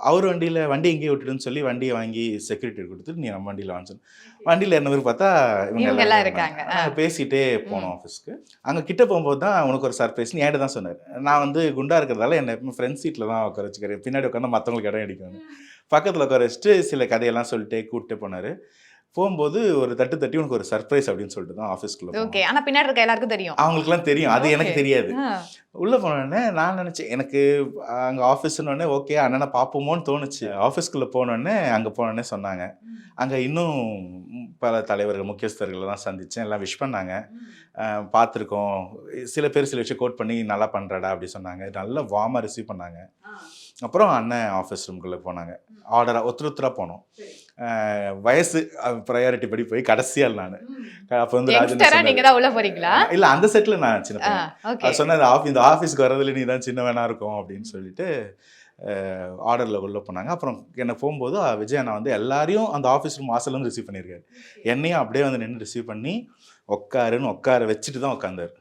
அவர் வண்டி எங்கேயோ விட்டுட்டுன்னு சொல்லி வண்டியை வாங்கி செக்யூரிட்டி கொடுத்துட்டு நீ நம்ம வண்டியில் வாங்க சொன்னேன். வண்டியில் என்ன பார்த்தா இவங்க இவங்கெல்லாம் எல்லாரும் இருக்காங்க. நாங்கள் பேசிகிட்டே போனோம் ஆஃபீஸ்க்கு. அங்கே கிட்ட போகும்போது தான் உனக்கு ஒரு சர்ப்ரைஸ்னு என்கிட்ட தான் சொன்னார். நான் வந்து குண்டா இருக்கிறதால என்னை எப்பவுமே ஃப்ரெண்ட் சீட்டில் தான் உட்கார வச்சுக்கிறேன். பின்னாடி உட்காந்து மற்றவங்களுக்கு இடம் அடிக்கணும். பக்கத்தில் உட்கார வச்சுட்டு சில கதையெல்லாம் சொல்லிட்டு கூப்பிட்டு போனார். போகும்போது ஒரு தட்டு தட்டி உனக்கு ஒரு சர்ப்ரைஸ் அப்படின்னு சொல்லிட்டு தான் ஆஃபீஸ்க்குள்ளே ஓகே. போனோம். ஆனா பின்னாடி இருக்க எல்லாருக்கும் தெரியும். அவங்களுக்குலாம் தெரியும். அது எனக்கு ஓகே. தெரியாது. ஆ. உள்ள போனோனே நான் நினச்சேன், எனக்கு அங்கே ஆஃபீஸ்னோடனே ஓகே அண்ணனை பார்ப்போமோன்னு தோணுச்சு. ஆஃபீஸ்க்குள்ளே போனோடனே அங்கே போனோடனே சொன்னாங்க. அங்கே இன்னும் பல தலைவர்கள், முக்கியஸ்தர்கள்லாம் சந்தித்தேன். எல்லாம் விஷ் பண்ணாங்க. பார்த்துருக்கோம். சில பேர் சில விஷயம் கோட் பண்ணி நல்லா பண்ணுறடா அப்படி சொன்னாங்க. நல்லா வார்மாக ரிசீவ் பண்ணாங்க. அப்புறம் அண்ணன் ஆஃபீஸ் ரூம்குள்ளே போனாங்க. ஆர்டராக ஒருத்தராக போனோம். வயசு ப்ரையாரிட்டி படி போய் கடைசியால் நான் அப்போ வந்து யங்ஸ்டரா நீங்க தான் உள்ள போறீங்களா? இல்லை அந்த செட்டில் நான் சின்ன பையன். ஓகே. அது சொன்னது இந்த ஆஃபீஸ்க்கு வரதில்ல நீ தான் சின்னவனா இருக்கும் அப்படின்னு சொல்லிட்டு ஆர்டரில் உள்ளே போனாங்க. அப்புறம் என்னை போகும்போது விஜய் அண்ணா வந்து எல்லாரையும் அந்த ஆஃபீஸ் ரூம் வாசல்ல வந்து ரிசீவ் பண்ணியிருக்காரு. என்னையும் அப்படியே வந்து நின்று ரிசீவ் பண்ணி உட்காருன்னு உட்கார வச்சுட்டு தான் உட்காந்தாரு.